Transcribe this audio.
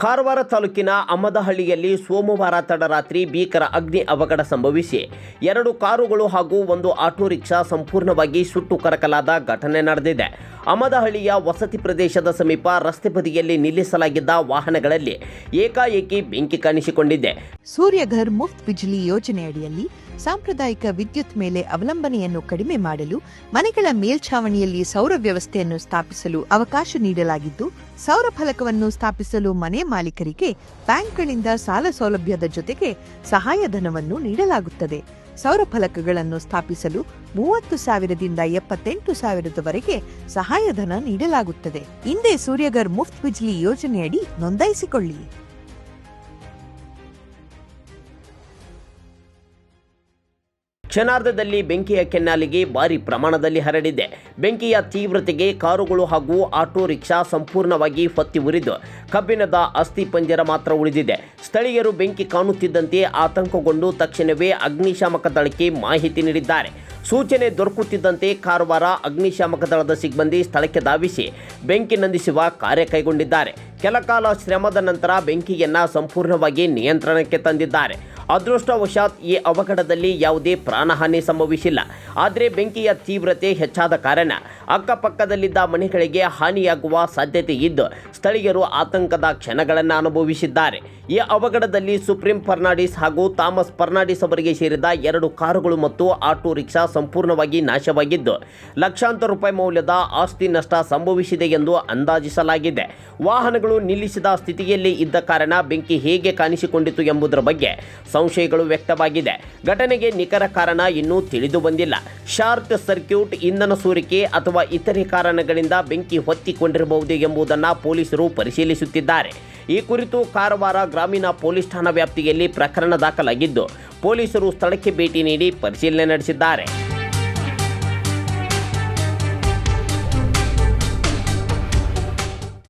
ಕಾರವಾರ ತಾಲೂಕಿನ ಅಮ್ಮದಹಳ್ಳಿಯಲ್ಲಿ ಸೋಮವಾರ ತಡರಾತ್ರಿ ಭೀಕರ ಅಗ್ನಿ ಅವಘಡ ಸಂಭವಿಸಿ 2 ಕಾರುಗಳು ಹಾಗೂ 1 ಆಟೋ ರಿಕ್ಷಾ ಸಂಪೂರ್ಣವಾಗಿ ಸುಟ್ಟು ಕರಕಲಾದ ಘಟನೆ ನಡೆದಿದೆ. ಅಮ್ಮದಹಳ್ಳಿಯ ವಸತಿ ಪ್ರದೇಶದ ಸಮೀಪ ರಸ್ತೆ ಬದಿಯಲ್ಲಿ ನಿಲ್ಲಿಸಲಾಗಿದ್ದ ವಾಹನಗಳಲ್ಲಿ ಏಕಾಏಕಿ ಬೆಂಕಿ ಕಾಣಿಸಿಕೊಂಡಿದೆ. ಸೂರ್ಯಘರ್ ಮುಫ್ತ್ ಬಿಜ್ಲಿ ಯೋಜನೆಯಡಿಯಲ್ಲಿ ಸಾಂಪ್ರದಾಯಿಕ ವಿದ್ಯುತ್ ಮೇಲೆ ಅವಲಂಬನೆಯನ್ನು ಕಡಿಮೆ ಮಾಡಲು ಮನೆಗಳ ಮೇಲ್ಛಾವಣಿಯಲ್ಲಿ ಸೌರ ವ್ಯವಸ್ಥೆಯನ್ನು ಸ್ಥಾಪಿಸಲು ಅವಕಾಶ ನೀಡಲಾಗಿದ್ದು, ಸೌರ ಫಲಕವನ್ನು ಸ್ಥಾಪಿಸಲು ಮನೆ ಮಾಲೀಕರಿಗೆ ಬ್ಯಾಂಕ್ಗಳಿಂದ ಸಾಲ ಸೌಲಭ್ಯದ ಜೊತೆಗೆ ಸಹಾಯಧನವನ್ನು ನೀಡಲಾಗುತ್ತದೆ. ಸೌರ ಫಲಕಗಳನ್ನು ಸ್ಥಾಪಿಸಲು 30,000ದಿಂದ 78,000ವರೆಗೆ ಸಹಾಯಧನ ನೀಡಲಾಗುತ್ತದೆ. ಹಿಂದೆ ಸೂರ್ಯಘರ್ ಮುಫ್ತ್ ಬಿಜ್ಲಿ ಯೋಜನೆಯಡಿ ನೋಂದಾಯಿಸಿಕೊಳ್ಳಿ. ಕ್ಷಣಾರ್ಧದಲ್ಲಿ ಬೆಂಕಿಯ ಕೆನ್ನಾಲಿಗೆ ಭಾರಿ ಪ್ರಮಾಣದಲ್ಲಿ ಹರಡಿದೆ. ಬೆಂಕಿಯ ತೀವ್ರತೆಗೆ ಕಾರುಗಳು ಹಾಗೂ ಆಟೋ ರಿಕ್ಷಾ ಸಂಪೂರ್ಣವಾಗಿ ಹೊತ್ತಿ ಉರಿದು ಕಬ್ಬಿಣದ ಅಸ್ಥಿ ಪಂಜರ ಮಾತ್ರ ಉಳಿದಿದೆ. ಸ್ಥಳೀಯರು ಬೆಂಕಿ ಕಾಣುತ್ತಿದ್ದಂತೆ ಆತಂಕಗೊಂಡು ತಕ್ಷಣವೇ ಅಗ್ನಿಶಾಮಕ ದಳಕ್ಕೆ ಮಾಹಿತಿ ನೀಡಿದ್ದಾರೆ. ಸೂಚನೆ ದೊರಕುತ್ತಿದ್ದಂತೆ ಕಾರವಾರ ಅಗ್ನಿಶಾಮಕ ದಳದ ಸಿಬ್ಬಂದಿ ಸ್ಥಳಕ್ಕೆ ಧಾವಿಸಿ ಬೆಂಕಿ ನಂದಿಸುವ ಕಾರ್ಯ ಕೈಗೊಂಡಿದ್ದಾರೆ. ಕೆಲಕಾಲ ಶ್ರಮದ ನಂತರ ಬೆಂಕಿಯನ್ನು ಸಂಪೂರ್ಣವಾಗಿ ನಿಯಂತ್ರಣಕ್ಕೆ ತಂದಿದ್ದಾರೆ. ಅದೃಷ್ಟವಶಾತ್ ಈ ಅವಘಡದಲ್ಲಿ ಯಾವುದೇ ಪ್ರಾಣಹಾನಿ ಸಂಭವಿಸಿಲ್ಲ. ಆದರೆ ಬೆಂಕಿಯ ತೀವ್ರತೆ ಹೆಚ್ಚಾದ ಕಾರಣ ಅಕ್ಕಪಕ್ಕದಲ್ಲಿದ್ದ ಮನೆಗಳಿಗೆ ಹಾನಿಯಾಗುವ ಸಾಧ್ಯತೆ ಇದ್ದು ಸ್ಥಳೀಯರು ಆತಂಕದ ಕ್ಷಣಗಳನ್ನು ಅನುಭವಿಸಿದ್ದಾರೆ. ಈ ಅವಘಡದಲ್ಲಿ ಸುಪ್ರೀಂ ಫರ್ನಾಂಡಿಸ್ ಹಾಗೂ ಥಾಮಸ್ ಫರ್ನಾಂಡಿಸ್ ಅವರಿಗೆ ಸೇರಿದ 2 ಕಾರುಗಳು ಮತ್ತು ಆಟೋ ರಿಕ್ಷಾ ಸಂಪೂರ್ಣವಾಗಿ ನಾಶವಾಗಿದ್ದು ಲಕ್ಷಾಂತರ ರೂಪಾಯಿ ಮೌಲ್ಯದ ಆಸ್ತಿ ನಷ್ಟ ಸಂಭವಿಸಿದೆ ಎಂದು ಅಂದಾಜಿಸಲಾಗಿದೆ. ವಾಹನಗಳು ನಿಲ್ಲಿಸಿದ ಸ್ಥಿತಿಯಲ್ಲಿ ಇದ್ದ ಕಾರಣ ಬೆಂಕಿ ಹೇಗೆ ಕಾಣಿಸಿಕೊಂಡಿತು ಎಂಬುದರ ಬಗ್ಗೆ ಸಂಶಯಗಳು ವ್ಯಕ್ತವಾಗಿದೆ. ಘಟನೆಗೆ ನಿಖರ ಕಾರಣ ಇನ್ನೂ ತಿಳಿದು ಬಂದಿಲ್ಲ. ಶಾರ್ಟ್ ಸರ್ಕ್ಯೂಟ್, ಇಂಧನ ಸೋರಿಕೆ ಅಥವಾ ಇತರೆ ಕಾರಣಗಳಿಂದ ಬೆಂಕಿ ಹೊತ್ತಿಕೊಂಡಿರಬಹುದು ಎಂಬುದನ್ನು ಪೊಲೀಸರು ಪರಿಶೀಲಿಸುತ್ತಿದ್ದಾರೆ. ಈ ಕುರಿತು ಕಾರವಾರ ಗ್ರಾಮೀಣ ಪೊಲೀಸ್ ಠಾಣಾ ವ್ಯಾಪ್ತಿಯಲ್ಲಿ ಪ್ರಕರಣ ದಾಖಲಾಗಿದ್ದು ಪೊಲೀಸರು ಸ್ಥಳಕ್ಕೆ ಭೇಟಿ ನೀಡಿ ಪರಿಶೀಲನೆ ನಡೆಸಿದ್ದಾರೆ.